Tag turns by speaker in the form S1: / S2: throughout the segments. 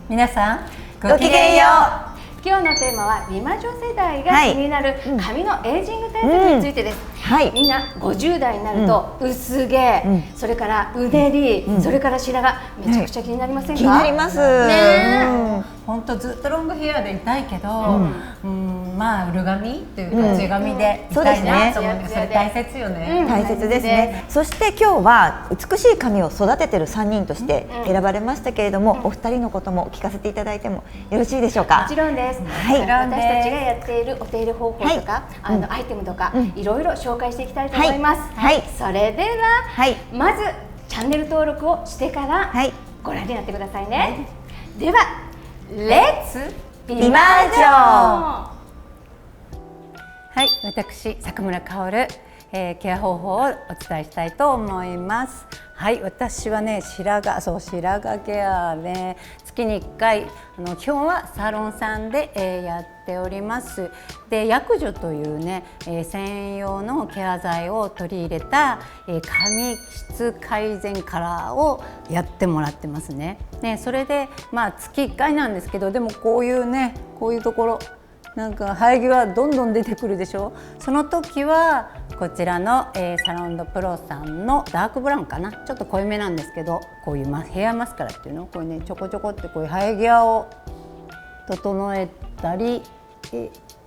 S1: 皆さん
S2: ごきげんよう。
S3: 今日のテーマは美魔女世代が気になる髪のエイジング対策についてです。みんな50代になると薄毛、それからうねり、それから白髪めちゃくちゃ気になりませんか？
S2: 気になりますね。
S1: 本当ずっとロングヘアでいたいけど、まあうる髪っていうか地髪でいたいなと思って、それ大切よね。
S2: 大切ですね。そして今日は美しい髪を育ててる3人として選ばれましたけれども、お二人のことも聞かせていただいてもよろしいでしょうか？
S3: もちろんです。私たちがやっているお手入れ方法とか、アイテムとかいろいろ紹介していきたいと思います。それではまずチャンネル登録をしてからご覧になってくださいね。ではレッツ美魔女。
S1: はい、私坂村薫、ケア方法をお伝えしたいと思います。はい、私はね白髪ケアね、月に1回基本はサロンさんで、やっております。で薬女というね、専用のケア剤を取り入れた、髪質改善カラーをやってもらってますね。それでまあ月1回なんですけど、でもこういうところなんか生え際どんどん出てくるでしょ。その時はこちらの、サロンドプロさんのダークブラウンかな、ちょっと濃いめなんですけど、こういうヘアマスカラっていうのをこれねちょこちょこってこういう生え際を整えたり、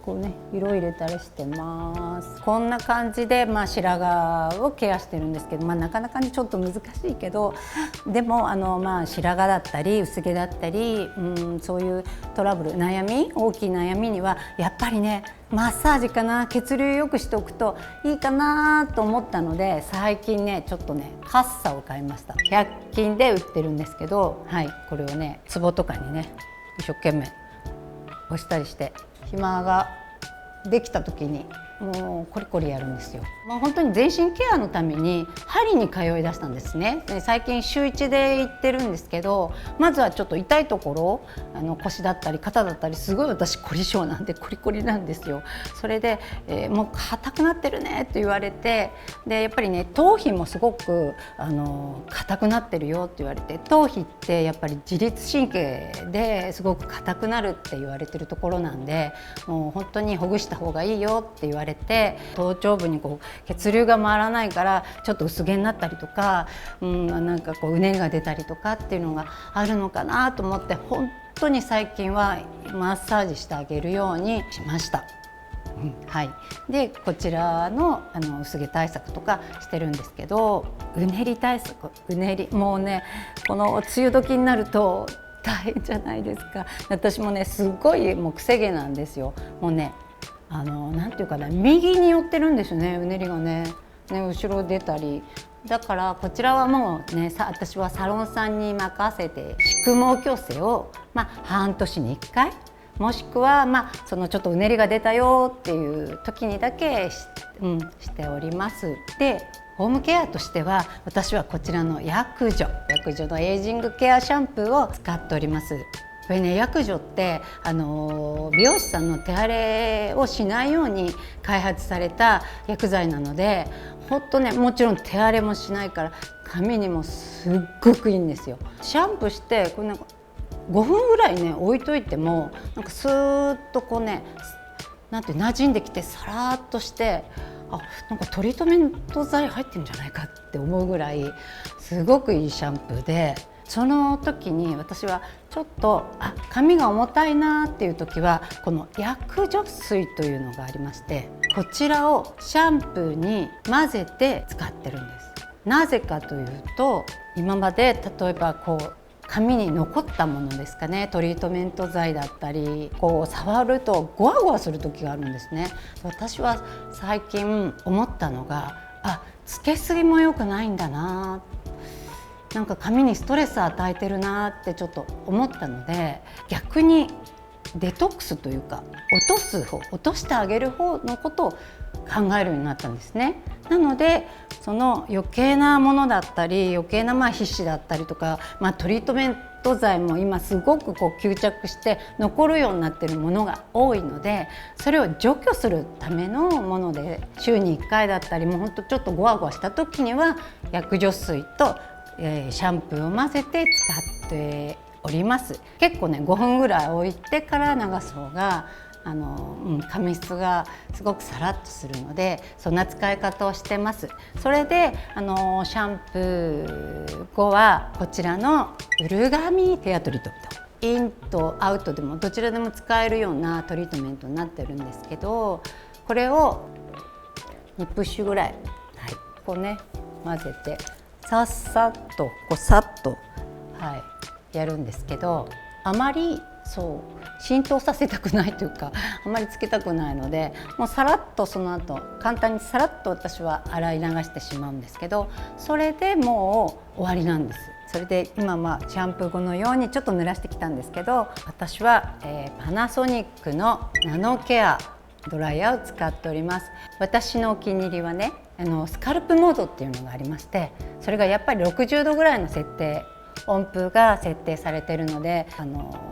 S1: こうね色入れたりしてます。こんな感じで、白髪をケアしてるんですけど、なかなかにちょっと難しいけど、でも白髪だったり薄毛だったり、そういうトラブル大きい悩みにはやっぱりねマッサージかな、血流よくしておくといいかなと思ったので、最近ねちょっとねカッサを買いました。100均で売ってるんですけど、これをねツボとかにね一生懸命押したりして、暇ができた時にもうコリコリやるんですよ。本当に全身ケアのために針に通いだしたんですね。最近週1で行ってるんですけど、まずはちょっと痛いところ、腰だったり肩だったり、すごい私凝り性なんでコリコリなんですよ。それで、もう硬くなってるねって言われて、でやっぱりね頭皮もすごく硬くなってるよって言われて、頭皮ってやっぱり自律神経ですごく硬くなるって言われてるところなんで、もう本当にほぐした方がいいよって言われて、頭頂部にこう血流が回らないからちょっと薄毛になったりとか、なんかこううねりが出たりとかっていうのがあるのかなと思って、本当に最近はマッサージしてあげるようにしました。でこちらの薄毛対策とかしてるんですけど、うねり対策、もうねこの梅雨時になると大変じゃないですか。私もねすっごいもう癖毛なんですよ。もうねなんていうかな、右に寄ってるんですよね、うねりがね後ろ出たり。だからこちらはもうね私はサロンさんに任せて、宿毛矯正を半年に1回、もしくはそのちょっとうねりが出たよっていう時にだけしております。でホームケアとしては私はこちらの薬女のエイジングケアシャンプーを使っております。これね薬女って美容師さんの手荒れをしないように開発された薬剤なので、ほんとねもちろん手荒れもしないから髪にもすっごくいいんですよ。シャンプーしてこれなんか5分ぐらいね置いといてもなんかスーッとこうねなんて馴染んできて、さらっとして、なんかトリートメント剤入ってるんじゃないかって思うぐらいすごくいいシャンプーで、その時に私はちょっと髪が重たいなっていう時はこの薬女水というのがありまして、こちらをシャンプーに混ぜて使ってるんです。なぜかというと、今まで例えばこう髪に残ったものですかね、トリートメント剤だったりこう触るとゴワゴワする時があるんですね。私は最近思ったのが、つけすぎも良くないんだな、なんか髪にストレス与えてるなってちょっと思ったので、逆にデトックスというか落としてあげる方のことを考えるようになったんですね。なのでその余計なものだったり余計な皮脂だったりとか、トリートメント剤も今すごくこう吸着して残るようになっているものが多いので、それを除去するためのもので、週に1回だったりもうほんとちょっとゴワゴワした時には薬女水とシャンプーを混ぜて使っております。結構ね5分ぐらい置いてから流す方が髪質がすごくサラッとするので、そんな使い方をしてます。それでシャンプー後はこちらのウルガミヘアトリートメント、インとアウトでもどちらでも使えるようなトリートメントになってるんですけど、これを2プッシュぐらい、はい、こうね混ぜてさっさっとこうさっと、はい、やるんですけど、あまり浸透させたくないというか、あまりつけたくないので、もうさらっとその後簡単にさらっと私は洗い流してしまうんですけど、それでもう終わりなんです。それで今シャンプー後のようにちょっと濡らしてきたんですけど、私は、パナソニックのナノケアドライヤーを使っております。私のお気に入りはね、スカルプモードっていうのがありまして、それがやっぱり60度ぐらいの設定、温風が設定されているので、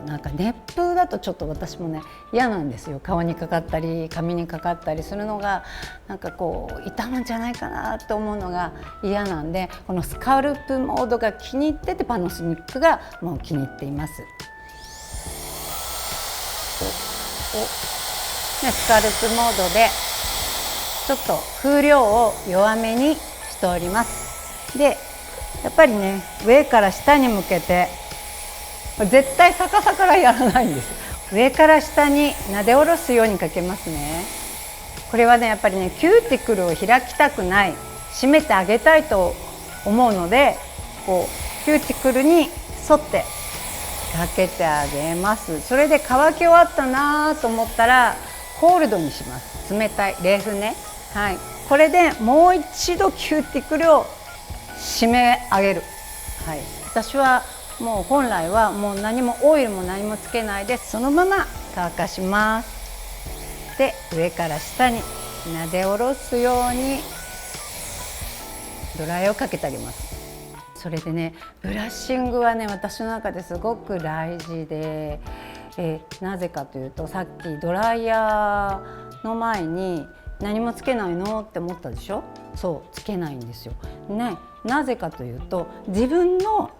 S1: なんか熱風だとちょっと私もね嫌なんですよ。顔にかかったり髪にかかったりするのがなんかこう傷むんじゃないかなと思うのが嫌なんで、このスカルプモードが気に入ってて、パナソニックがもう気に入っています。スカルプモードでちょっと風量を弱めにしております。でやっぱりね上から下に向けて、絶対逆さからやらないんです。上から下になで下ろすようにかけますね。これはねやっぱりねキューティクルを開きたくない、締めてあげたいと思うので、こうキューティクルに沿ってかけてあげます。それで乾き終わったなと思ったらコールドにします。冷たい冷風ね、はい、これでもう一度キューティクルを締め上げる、はい、私はもう本来はもう何もオイルも何もつけないでそのまま乾かします。で上から下になで下ろすようにドライヤーをかけてあげます。それでねブラッシングはね私の中ですごく大事で、なぜかというと、さっきドライヤーの前に何もつけないのって思ったでしょ。そうつけないんですよ、ね、なぜかというと自分の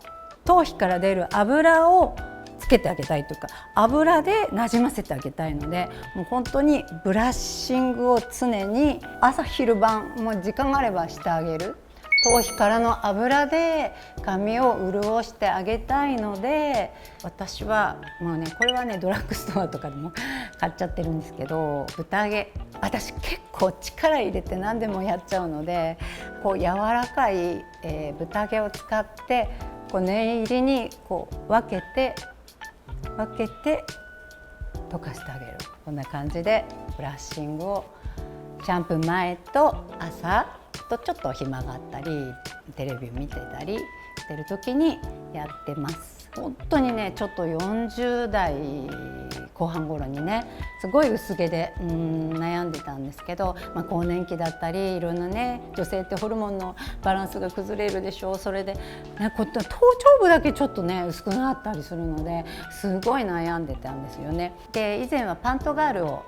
S1: 頭皮から出る油をつけてあげたいというか、油でなじませてあげたいので、もう本当にブラッシングを常に朝昼晩もう時間があればしてあげる。頭皮からの油で髪を潤してあげたいので、私はもうねこれはねドラッグストアとかでも買っちゃってるんですけど、豚毛、私結構力入れて何でもやっちゃうので、こう柔らかい、豚毛を使ってこう念入りにこう分けて溶かしてあげる。こんな感じでブラッシングをシャンプー前と朝とちょっと暇があったりテレビ見てたりしてる時にやってます。本当にねちょっと40代後半頃にねすごい薄毛で悩んでたんですけど、更年期だったりいろんなね女性ってホルモンのバランスが崩れるでしょう。それで、ね、頭頂部だけちょっとね薄くなったりするのですごい悩んでたんですよね。で以前はパントガールを、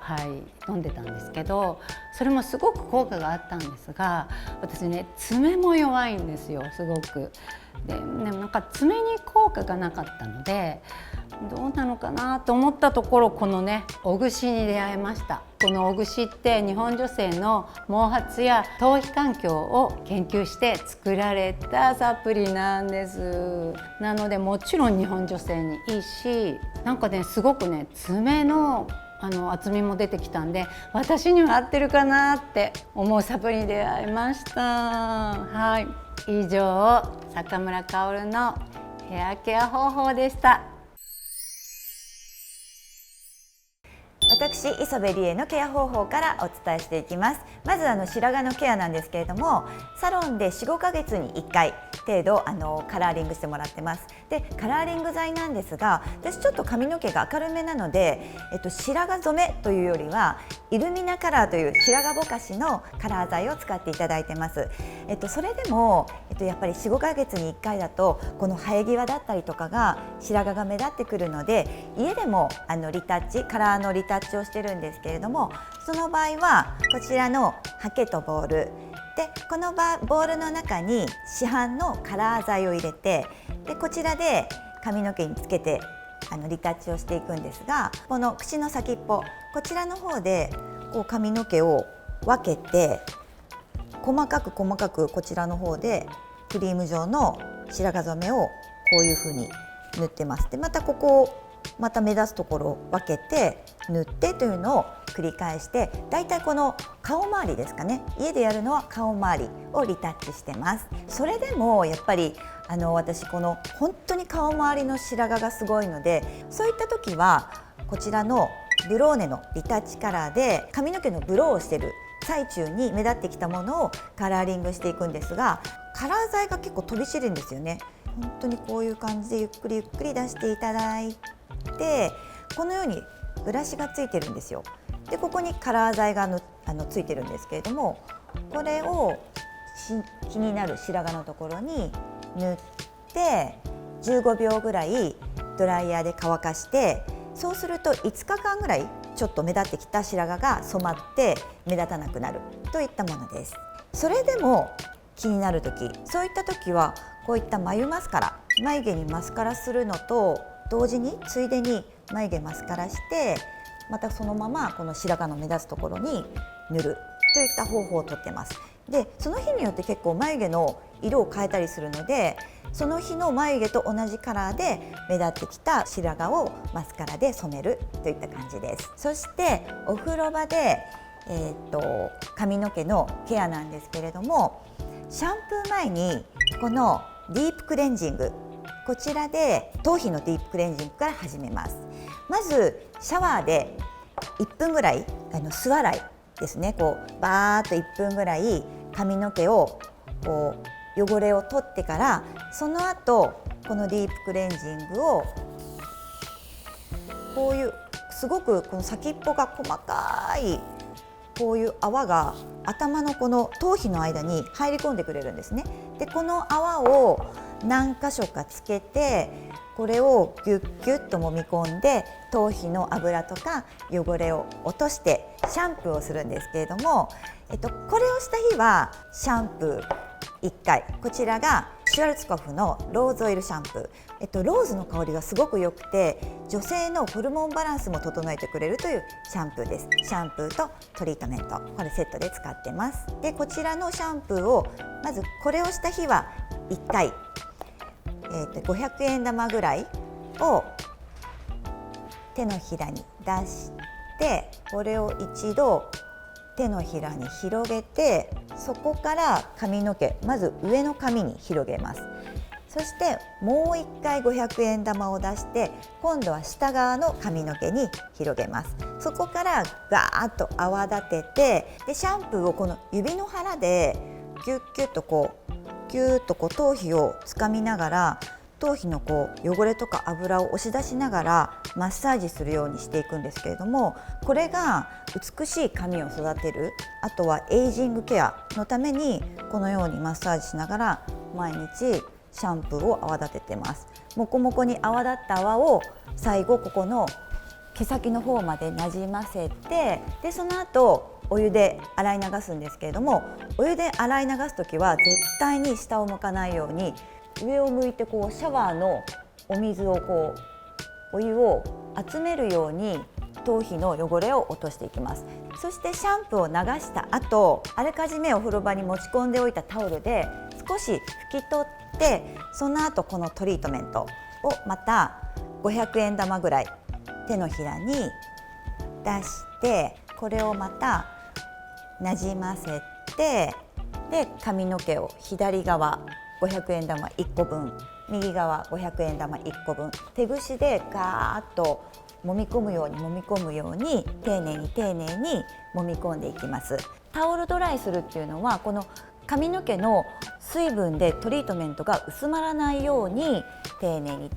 S1: 飲んでたんですけど、それもすごく効果があったんですが、私ね爪も弱いんですよすごく。でなんか爪に効果がなかったのでどうなのかなと思ったところ、このねオグシに出会いました。このオグシって日本女性の毛髪や頭皮環境を研究して作られたサプリなんです。なのでもちろん日本女性にいいし、なんかねすごくね爪の厚みも出てきたんで、私には合ってるかなって思うサプリに出会いました。はい、以上坂村薫のヘアケア方法でした。
S2: 私磯部理恵のケア方法からお伝えしていきます。まず白髪のケアなんですけれども、サロンで 4,5 ヶ月に1回程度カラーリングしてもらってます。でカラーリング剤なんですが、私ちょっと髪の毛が明るめなので、白髪染めというよりはイルミナカラーという白髪ぼかしのカラー剤を使っていただいてます。それでも、やっぱり 4,5 ヶ月に1回だとこの生え際だったりとかが白髪が目立ってくるので、家でもリタッチカラーのリタッチをしてるんですけれども、その場合はこちらのハケとボールで、このボールの中に市販のカラー剤を入れて、でこちらで髪の毛につけてリタッチをしていくんですが、この口の先っぽ、こちらの方でこう髪の毛を分けて細かくこちらの方でクリーム状の白髪染めをこういう風に塗ってます。でまたここをまた目立つところを分けて塗ってというのを繰り返して、だいたいこの顔周りですかね、家でやるのは顔周りをリタッチしてます。それでもやっぱり私この本当に顔周りの白髪がすごいので、そういった時はこちらのブローネのリタッチカラーで髪の毛のブローをしている最中に目立ってきたものをカラーリングしていくんですが、カラー剤が結構飛び散るんですよね。本当にこういう感じでゆっくり出していただいて、このようにブラシがついてるんですよ。でここにカラー剤がついてるんですけれども、これを気になる白髪のところに塗って15秒ぐらいドライヤーで乾かして、そうすると5日間ぐらいちょっと目立ってきた白髪が染まって目立たなくなるといったものです。それでも気になる時、そういった時はこういった眉マスカラ、眉毛にマスカラするのと同時についでに眉毛マスカラして、またそのままこの白髪の目立つところに塗るといった方法をとってます。でその日によって結構眉毛の色を変えたりするので、その日の眉毛と同じカラーで目立ってきた白髪をマスカラで染めるといった感じです。そしてお風呂場で、髪の毛のケアなんですけれども、シャンプー前にこのディープクレンジング、こちらで頭皮のディープクレンジングから始めます。まずシャワーで1分ぐらい素洗いですね、こうバーッと1分ぐらい髪の毛をこう汚れを取ってから、その後このディープクレンジングをこういうすごくこの先っぽが細かいこういう泡が頭のこの頭皮の間に入り込んでくれるんですね。でこの泡を何箇所かつけて、これをギュッギュッと揉み込んで頭皮の油とか汚れを落としてシャンプーをするんですけれども、これをした日はシャンプー1回、こちらがシュワルツコフのローズオイルシャンプー、ローズの香りがすごく良くて女性のホルモンバランスも整えてくれるというシャンプーです。シャンプーとトリートメント、これセットで使ってます。でこちらのシャンプーをまずこれをした日は1回、500円玉ぐらいを手のひらに出して、これを一度手のひらに広げて、そこから髪の毛、まず上の髪に広げます。そしてもう1回500円玉を出して、今度は下側の髪の毛に広げます。そこからガーッと泡立てて、でシャンプーをこの指の腹でギュッギュッとこうギューッとこう頭皮をつかみながら、頭皮のこう汚れとか油を押し出しながらマッサージするようにしていくんですけれども、これが美しい髪を育てる、あとはエイジングケアのためにこのようにマッサージしながら毎日シャンプーを泡立ててます。もこもこに泡立った泡を最後ここの毛先の方までなじませて、でその後お湯で洗い流すんですけれども、お湯で洗い流すときは絶対に下を向かないように上を向いてこうシャワーのお水をこうお湯を集めるように頭皮の汚れを落としていきます。そしてシャンプーを流した後、あらかじめお風呂場に持ち込んでおいたタオルで少し拭き取って、その後このトリートメントをまた500円玉ぐらい手のひらに出して、これをまたなじませて、で髪の毛を左側500円玉1個分、右側500円玉1個分、手ぐしでガーッと揉み込むように丁寧に揉み込んでいきます。タオルドライするっていうのは、この髪の毛の水分でトリートメントが薄まらないように丁寧に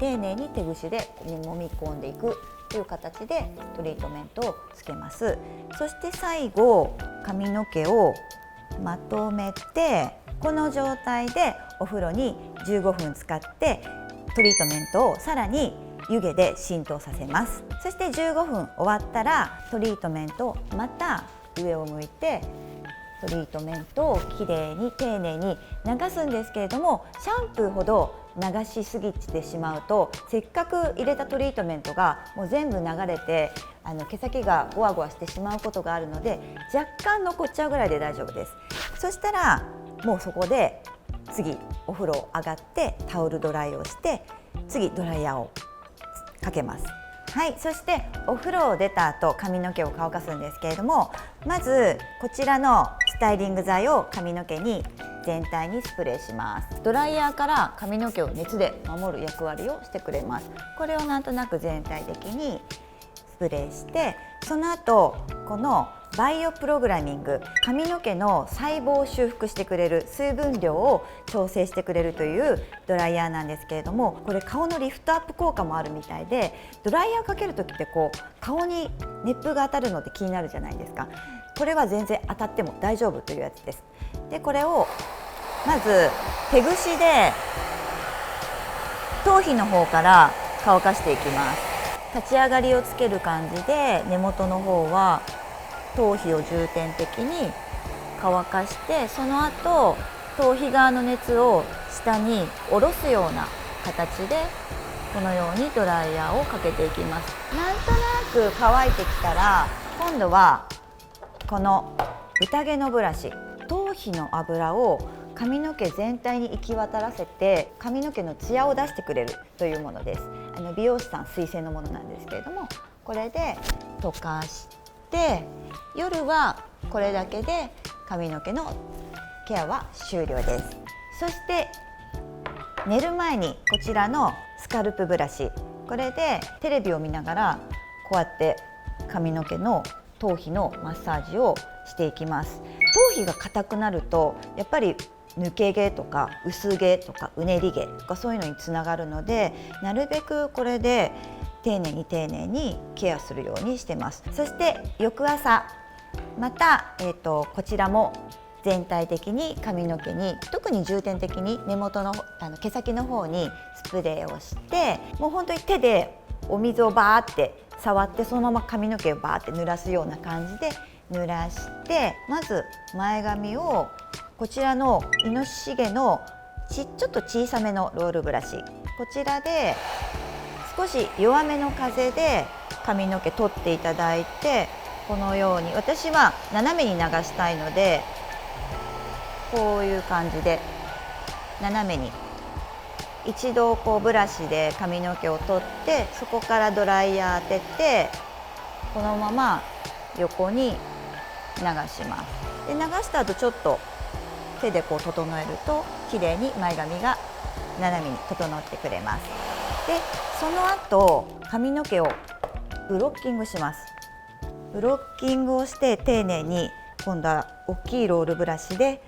S2: 手ぐしで揉み込んでいくという形でトリートメントをつけます。そして最後髪の毛をまとめて、この状態でお風呂に15分使ってトリートメントをさらに湯気で浸透させます。そして15分終わったらトリートメントをまた上を向いてトリートメントをきれいに丁寧に流すんですけれども、シャンプーほど流しすぎてしまうと、せっかく入れたトリートメントがもう全部流れて毛先がゴワゴワしてしまうことがあるので、若干残っちゃうぐらいで大丈夫です。そしたらもうそこで次お風呂上がってタオルドライをして、次ドライヤーをかけます。はい、そしてお風呂を出た後髪の毛を乾かすんですけれども、まずこちらのスタイリング剤を髪の毛に全体にスプレーします。ドライヤーから髪の毛を熱で守る役割をしてくれます。これをなんとなく全体的にスプレーして、その後このバイオプログラミング、髪の毛の細胞を修復してくれる、水分量を調整してくれるというドライヤーなんですけれども、これ顔のリフトアップ効果もあるみたいで、ドライヤーかける時って顔に熱風が当たるのって気になるじゃないですか。これは全然当たっても大丈夫というやつです。でこれをまず手ぐしで頭皮の方から乾かしていきます。立ち上がりをつける感じで根元の方は頭皮を重点的に乾かして、その後頭皮側の熱を下に下ろすような形でこのようにドライヤーをかけていきます。なんとなく乾いてきたら、今度はこの宴のブラシ、頭皮の油を髪の毛全体に行き渡らせて髪の毛のツヤを出してくれるというものです。美容師さん推薦のものなんですけれども、これで溶かして夜はこれだけで髪の毛のケアは終了です。そして寝る前にこちらのスカルプブラシ、これでテレビを見ながらこうやって髪の毛の頭皮のマッサージをしていきます。頭皮が硬くなるとやっぱり抜け毛とか薄毛とかうねり毛とかそういうのにつながるので、なるべくこれで丁寧にケアするようにしてます。そして翌朝また、こちらも全体的に髪の毛に、特に重点的に根元の毛先の方にスプレーをして、もう本当に手でお水をバーって触って、そのまま髪の毛をバーって濡らすような感じで濡らして、まず前髪をこちらのイノシシ毛のちょっと小さめのロールブラシ、こちらで少し弱めの風で髪の毛取っていただいて、このように、私は斜めに流したいのでこういう感じで斜めに一度ブラシで髪の毛を取って、そこからドライヤー当ててこのまま横に流します。で流した後ちょっと手で整えると綺麗に前髪が斜めに整ってくれます。でその後髪の毛をブロッキングします。ブロッキングをして丁寧に今度は大きいロールブラシで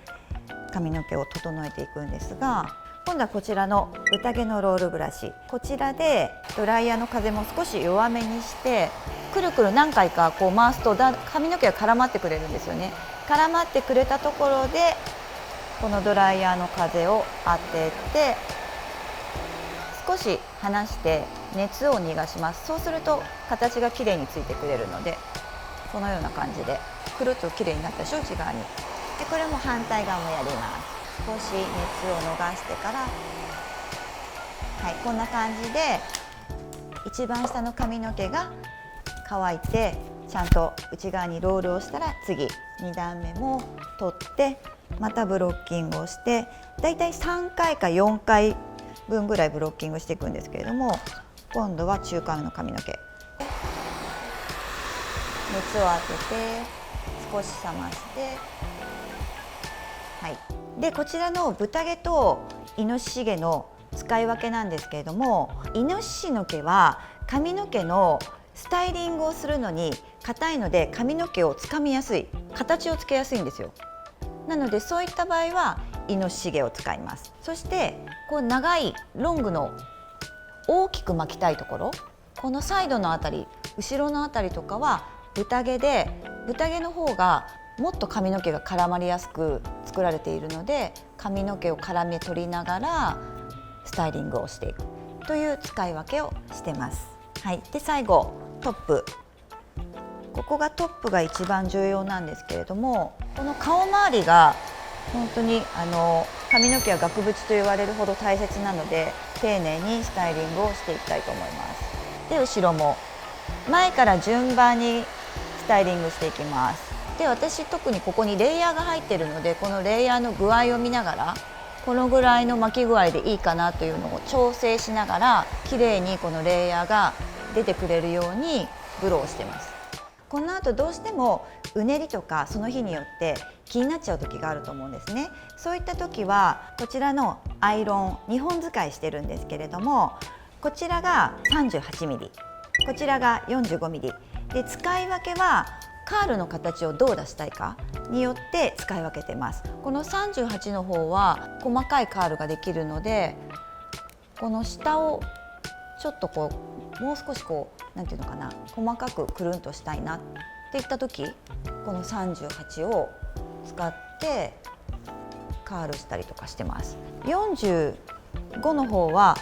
S2: 髪の毛を整えていくんですが、今度はこちらの宴のロールブラシ、こちらでドライヤーの風も少し弱めにしてくるくる何回か回すと髪の毛が絡まってくれるんですよね。絡まってくれたところでこのドライヤーの風を当てて少し離して熱を逃がします。そうすると形がきれいについてくれるので、このような感じでくるっときれいになったでしょ、内側に。でこれも反対側もやります。少し熱を逃してから、はい、こんな感じで一番下の髪の毛が乾いてちゃんと内側にロールをしたら、次2段目も取ってまたブロッキングをして、だいたい3回か4回分ぐらいブロッキングしていくんですけれども、今度は中間の髪の毛熱を当てて少し冷まして、はい、でこちらの豚毛とイノシシ毛の使い分けなんですけれども、イノシシの毛は髪の毛のスタイリングをするのに硬いので髪の毛をつかみやすい、形をつけやすいんですよ。なのでそういった場合はイノシシ毛を使います。そして長いロングの大きく巻きたいところ、このサイドのあたり、後ろのあたりとかは豚毛で、豚毛の方がもっと髪の毛が絡まりやすく作られているので、髪の毛を絡め取りながらスタイリングをしていくという使い分けをしてます。はい、で最後トップ、ここがトップが一番重要なんですけれども、この顔周りが本当に髪の毛は額縁と言われるほど大切なので、丁寧にスタイリングをしていきたいと思います。で後ろも前から順番にスタイリングしていきます。で私特にここにレイヤーが入っているので、このレイヤーの具合を見ながらこのぐらいの巻き具合でいいかなというのを調整しながら、綺麗にこのレイヤーが出てくれるようにブローしてます。この後どうしてもうねりとかその日によって気になっちゃう時があると思うんですね。そういった時はこちらのアイロン2本使いしてるんですけれども、こちらが 38mm、 こちらが 45mm で、使い分けはカールの形をどう出したいかによって使い分けてます。この38の方は細かいカールができるので、この下をちょっとこうもう少しこうなんていうのかな、細かくくるんとしたいなっていった時、この38を使ってカールしたりとかしてます。45の方は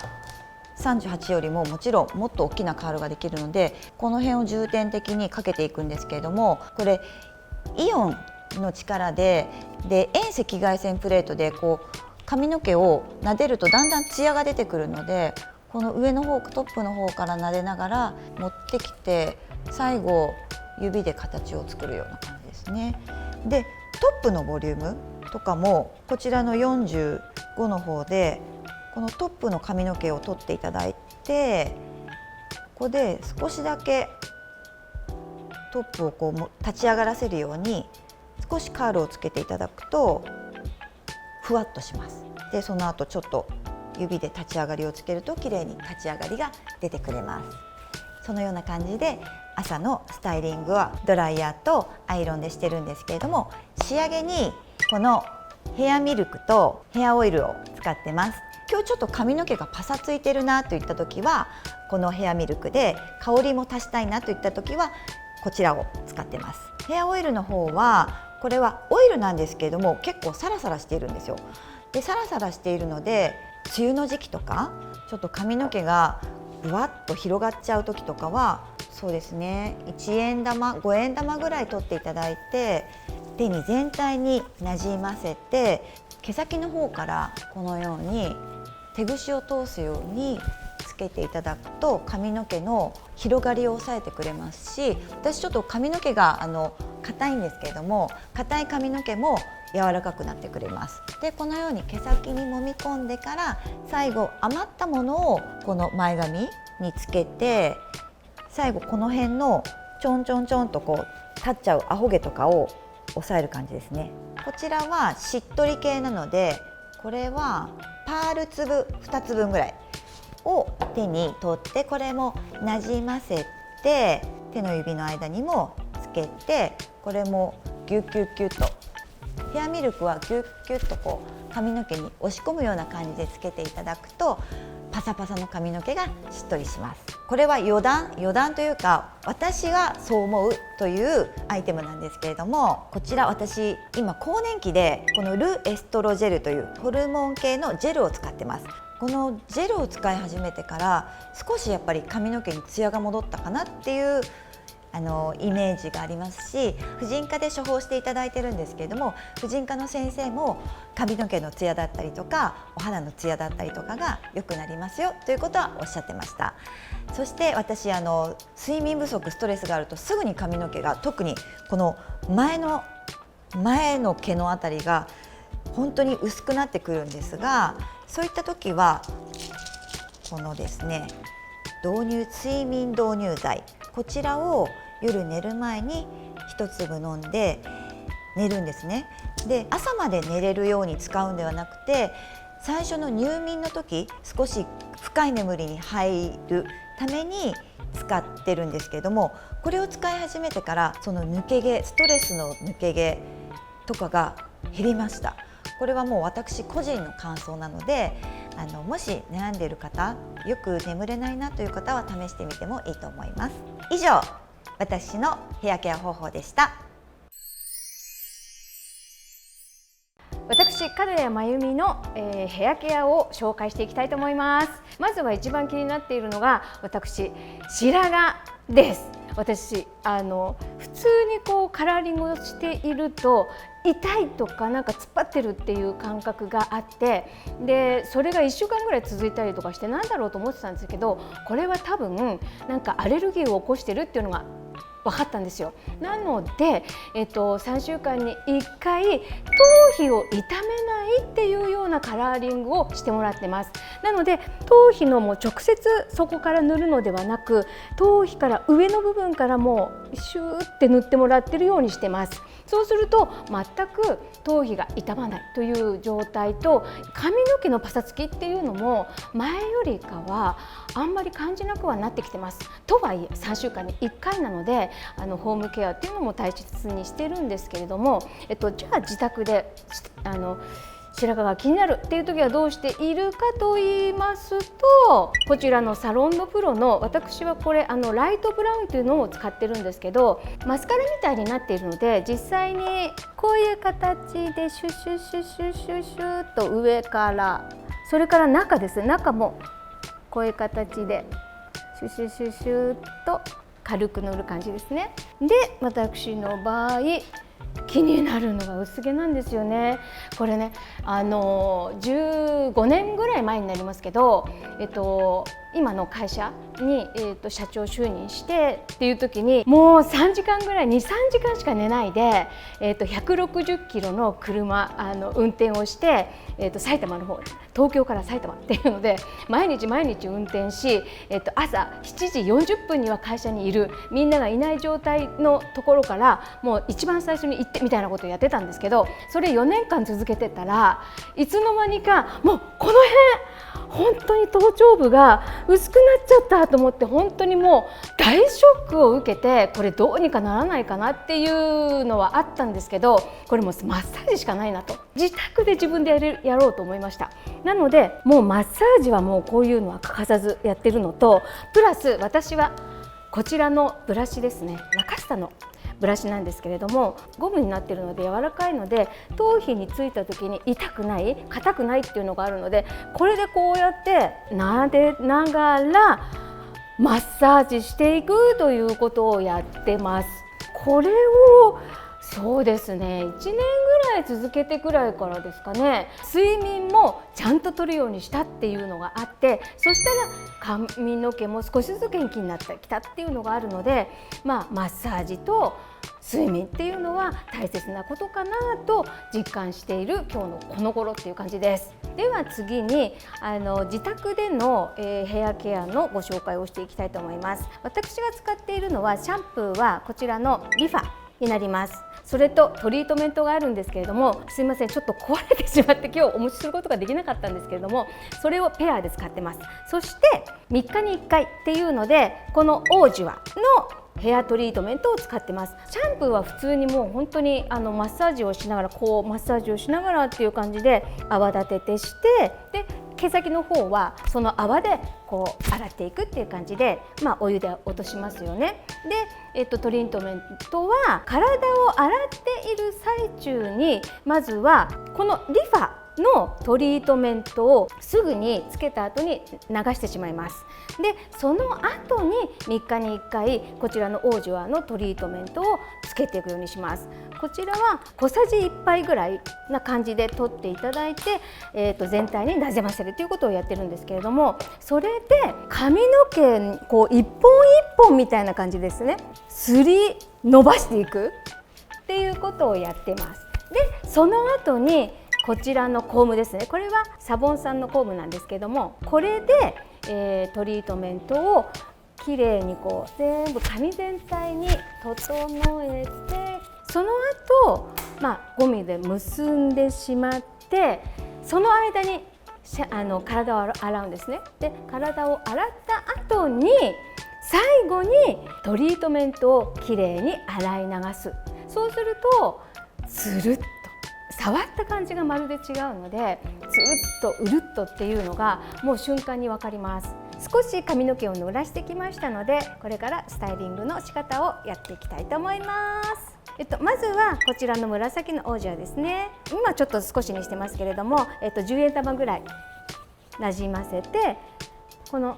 S2: 38よりももちろんもっと大きなカールができるので、この辺を重点的にかけていくんですけれども、これイオンの力で遠赤外線プレートでこう髪の毛を撫でるとだんだんツヤが出てくるので、この上の方トップの方から撫でながら持ってきて、最後指で形を作るような感じですね。でトップのボリュームとかもこちらの45の方でこのトップの髪の毛を取っていただいて、ここで少しだけトップをこう立ち上がらせるように少しカールをつけていただくとふわっとします。でその後ちょっと指で立ち上がりをつけると綺麗に立ち上がりが出てくれます。そのような感じで朝のスタイリングはドライヤーとアイロンでしてるんですけれども、仕上げにこのヘアミルクとヘアオイルを使ってます。今日ちょっと髪の毛がパサついてるなといった時はこのヘアミルクで、香りも足したいなといった時はこちらを使ってます。ヘアオイルの方はこれはオイルなんですけれども、結構サラサラしているんですよ。でサラサラしているので、梅雨の時期とかちょっと髪の毛がぶわっと広がっちゃう時とかは、そうですね、1円玉5円玉ぐらい取っていただいて、手に全体になじませて、毛先の方からこのように手ぐしを通すようにつけていただくと髪の毛の広がりを抑えてくれますし、私ちょっと髪の毛が硬いんですけれども、硬い髪の毛も柔らかくなってくれます。でこのように毛先に揉み込んでから、最後余ったものをこの前髪につけて、最後この辺のちょんちょんちょんとこう立っちゃうアホ毛とかを抑える感じですね。こちらはしっとり系なので、これはパール粒2つ分ぐらいを手に取って、これもなじませて手の指の間にもつけて、これもギュッギュッギュッと、ヘアミルクはギュッギュッとこう髪の毛に押し込むような感じでつけていただくと、パサパサの髪の毛がしっとりします。これは余談というか、私がそう思うというアイテムなんですけれども、こちら私今更年期でこのルエストロジェルというホルモン系のジェルを使ってます。このジェルを使い始めてから少しやっぱり髪の毛にツヤが戻ったかなっていうイメージがありますし、婦人科で処方していただいてるんですけれども、婦人科の先生も髪の毛のツヤだったりとかお肌のツヤだったりとかが良くなりますよということはおっしゃってました。そして私睡眠不足、ストレスがあるとすぐに髪の毛が、特にこの前の毛のあたりが本当に薄くなってくるんですが、そういった時はこのですね、睡眠導入剤、こちらを夜寝る前に1粒飲んで寝るんですね。で朝まで寝れるように使うんではなくて、最初の入眠の時少し深い眠りに入るために使ってるんですけれども、これを使い始めてからその抜け毛、ストレスの抜け毛とかが減りました。これはもう私個人の感想なので、もし悩んでいる方、よく眠れないなという方は試してみてもいいと思います。以上、私のヘアケア方法でした。
S3: 私、角谷真由美の、ヘアケアを紹介していきたいと思います。まずは一番気になっているのが私、白髪です。私普通にこうカラーリングをしていると痛いとかなんか突っ張ってるっていう感覚があって、でそれが1週間ぐらい続いたりとかしてなんだろうと思ってたんですけど、これは多分なんかアレルギーを起こしてるっていうのが分かったんですよ。なので、3週間に1回頭皮を傷めないっていうようなカラーリングをしてもらってます。なので頭皮のもう直接そこから塗るのではなく、頭皮から上の部分からもうシューって塗ってもらってるようにしてます。そうすると全く頭皮が傷まないという状態と、髪の毛のパサつきっていうのも前よりかはあんまり感じなくはなってきてます。とはいえ3週間に1回なのでホームケアっていうのも大切にしてるんですけれども、じゃあ自宅で白髪が気になるっていう時はどうしているかと言いますと、こちらのサロンのプロの、私はこれライトブラウンというのを使ってるんですけど、マスカラみたいになっているので、実際にこういう形でシュシュシュシュシュシュっと上から、それから中ですね、中もこういう形でシュシュシュシュっと軽く塗る感じですね。で私の場合気になるのが薄毛なんですよね。これね15年ぐらい前になりますけど、今の会社に、社長就任してっていう時に、もう3時間ぐらい 2,3 時間しか寝ないで、160キロの車運転をして、埼玉の方、東京から埼玉っていうので毎日運転し、朝7時40分には会社にいる、みんながいない状態のところからもう一番最初に行ってみたいなことをやってたんですけど、それ4年間続けてたらいつの間にかもうこの辺本当に頭頂部が薄くなっちゃったと思って、本当にもう大ショックを受けて、これどうにかならないかなっていうのはあったんですけど、これもマッサージしかないなと、自宅で自分でやろうと思いました。なのでもうマッサージはもうこういうのは欠かさずやってるのと、プラス私はこちらのブラシですね、ラカスタのブラシなんですけれども、ゴムになっているので柔らかいので、頭皮についた時に痛くない、硬くないっていうのがあるので、これでこうやって撫でながらマッサージしていくということをやってます。これをそうですね、1年ぐらい続けてくらいからですかね、睡眠もちゃんととるようにしたっていうのがあって、そしたら髪の毛も少しずつ元気になってきたっていうのがあるので、マッサージと睡眠っていうのは大切なことかなと実感している今日のこの頃っていう感じです。では次に自宅での、ヘアケアのご紹介をしていきたいと思います。私が使っているのは、シャンプーはこちらのリファになります。それとトリートメントがあるんですけれども、すいません、ちょっと壊れてしまって今日お持ちすることができなかったんですけれども、それをペアで使ってます。そして3日に1回っていうので、このオージュアのヘアトリートメントを使ってます。シャンプーは普通にもう本当にマッサージをしながら、こうマッサージをしながらっていう感じで泡立ててして、で毛先の方はその泡でこう洗っていくっていう感じで、お湯で落としますよね。で、トリートメントは体を洗っている最中に、まずはこのリファのトリートメントをすぐにつけた後に流してしまいます。でその後に3日に1回こちらのオージュアのトリートメントをつけていくようにします。こちらは小さじ1杯ぐらいな感じで取っていただいて、全体になじませるということをやってるんですけれども、それで髪の毛こう一本一本みたいな感じですね、すり伸ばしていくっていうことをやってます。でその後にこちらのコームですね、これはサボンさんのコームなんですけども、これで、トリートメントをきれいにこう全部髪全体に整えて、その後、ゴムで結んでしまって、その間に体を洗うんですね。で体を洗った後に最後にトリートメントをきれいに洗い流す。そうするとつるっと触った感じがまるで違うので、つるっとうるっとっていうのがもう瞬間に分かります。少し髪の毛を濡らしてきましたので、これからスタイリングの仕方をやっていきたいと思います。まずはこちらの紫のオージュアですね。今ちょっと少しにしてますけれども、10円玉ぐらいなじませて、この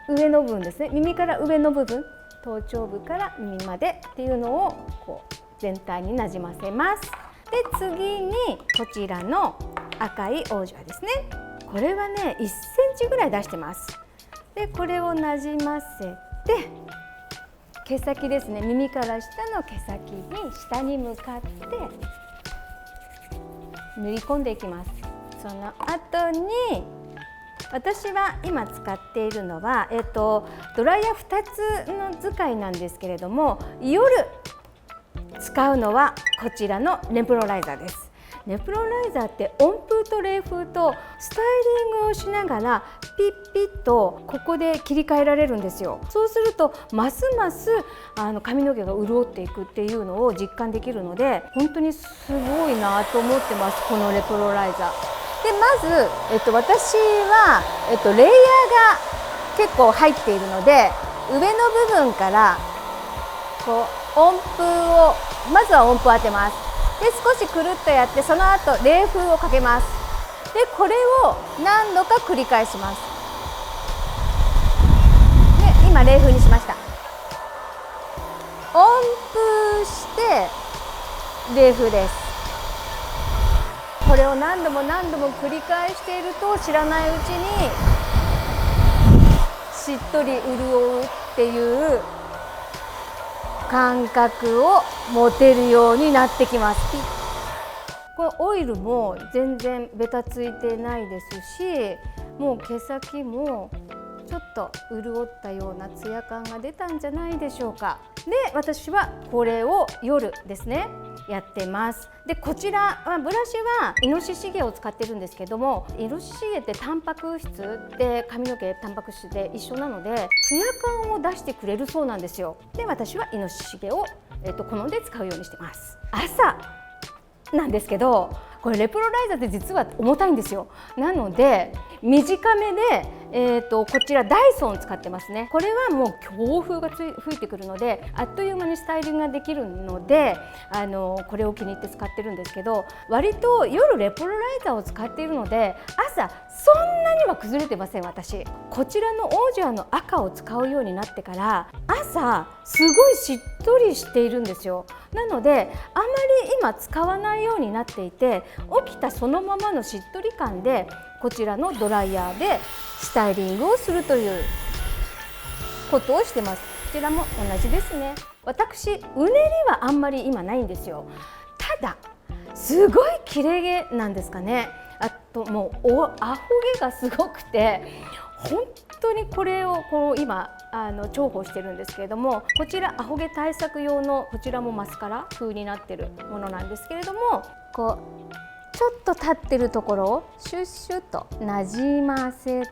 S3: 上の部分ですね、耳から上の部分、頭頂部から耳までっていうのをこう全体になじませます。次にこちらの赤いオージュアですね。これはね1センチぐらい出してます。でこれをなじませて、毛先ですね、耳から下の毛先に下に向かって塗り込んでいきます。その後に私は今使っているのは、ドライヤー2つの使いなんですけれども、夜使うのはこちらのネプロライザーです。ネプロライザーって温風と冷風とスタイリングをしながらピッピッとここで切り替えられるんですよ。そうするとますます髪の毛が潤っていくっていうのを実感できるので、本当にすごいなと思ってます、このネプロライザー。でまず、私は、レイヤーが結構入っているので、上の部分からこう温風をまずは温風当てます。で少しくるっとやって、その後冷風をかけます。でこれを何度か繰り返します。で今冷風にしました。温風して冷風です。これを何度も何度も繰り返していると、知らないうちにしっとり潤うっていう感覚を持てるようになってきます。これオイルも全然ベタついてないですし、もう毛先もちょっと潤ったようなツヤ感が出たんじゃないでしょうか。で私はこれを夜ですねやってます。でこちらはブラシはイノシシ毛を使ってるんですけども、イノシシ毛ってタンパク質で髪の毛タンパク質で一緒なのでツヤ感を出してくれるそうなんですよ。で私はイノシシ毛を、好んで使うようにしてます。朝なんですけど、これレプロライザーって実は重たいんですよ。なので短めで、こちらダイソンを使ってますね。これはもう強風が吹いてくるので、あっという間にスタイリングができるので、これを気に入って使ってるんですけど、割と夜レプロライザーを使っているので、朝そんなには崩れてません。私こちらのオージュアの赤を使うようになってから朝すごいしっとりしているんですよ。なのであまり今使わないようになっていて、起きたそのままのしっとり感でこちらのドライヤーでスタイリングをするということをしてます。こちらも同じですね。私うねりはあんまり今ないんですよ。ただすごい切れ毛なんですかね。あともうアホ毛がすごくて、本当にこれを今重宝してるんですけれども、こちらアホ毛対策用のこちらもマスカラ風になってるものなんですけれども、こうちょっと立ってるところをシュッシュッとなじませて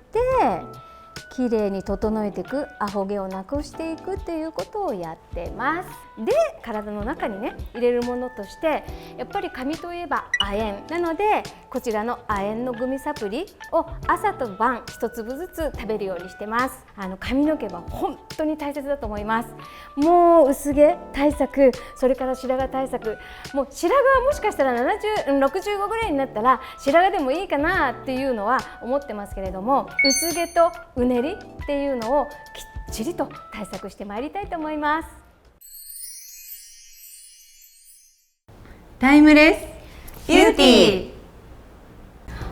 S3: きれいに整えていく、アホ毛をなくしていくっていうことをやってます。で体の中にね入れるものとして、やっぱり髪といえば亜鉛なので、こちらの亜鉛のグミサプリを朝と晩1粒ずつ食べるようにしてます。髪の毛は本当に大切だと思います。もう薄毛対策、それから白髪対策、もう白髪はもしかしたら65ぐらいになったら白髪でもいいかなっていうのは思ってますけれども、薄毛とうねりっていうのをきっちりと対策してまいりたいと思います。
S1: タイムレス
S2: ビューティー。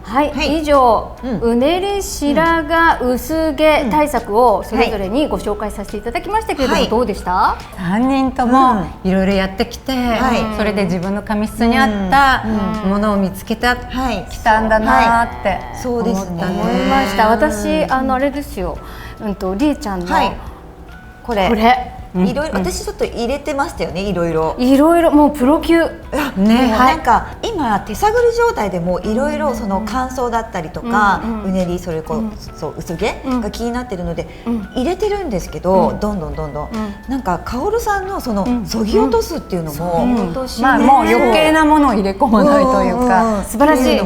S3: はい、
S2: はい、
S3: 以上、うねり、白髪、薄毛対策をそれぞれにご紹介させていただきましたけれども、どうでした？
S1: 3 人ともいろいろやってきて、それで自分の髪質に合ったものを見つけた、きたんだなって思いま
S3: した。私あれですよ、りえちゃんのこれ
S2: いろいろ私ちょっと入れてましたよね。いろいろ
S3: もうプロ級
S2: ね。なんか今手探り状態でもいろいろその乾燥だったりとかうねり、それこそ薄毛が気になってるので入れてるんですけど、どんどんなんかカオルさんのそのそぎ落とすっていうのも、
S1: まあもう余計なものを入れ込まないというか、
S3: 素晴らしい
S1: っ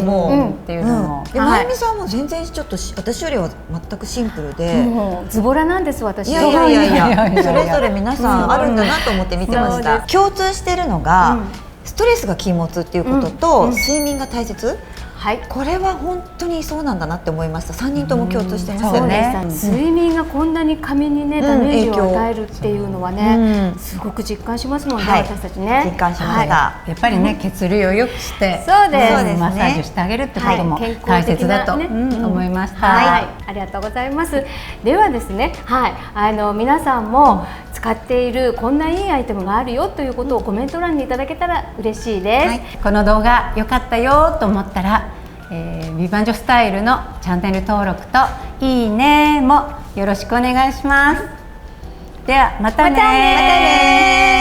S1: ていうのも、
S2: でまゆみさんも全然ちょっと私よりは全くシンプルで、
S3: もうズボラなんです私。
S2: いやそれぞれ皆さんあるんだなと思って見てました。共通してるのがストレスが禁物っていうことと睡眠が大切。
S3: はい、
S2: これは本当にそうなんだなって思いました。3人とも共通してますよね。
S3: 睡眠がこんなに髪にねダメージを与えるっていうのはね、すごく実感しますもんね、私たちね。
S2: 実感しました。
S1: やっぱりね、血流を良くして、
S3: そうです、
S1: マッサージしてあげるってことも大切だと思いました。
S3: はい、ありがとうございます。ではですね、はい、皆さんも使っているこんないいアイテムがあるよということをコメント欄にいただけたら嬉しいです。はい、
S1: この動画良かったよと思ったら、ビバンジョスタイルのチャンネル登録といいねもよろしくお願いします。ではまたね。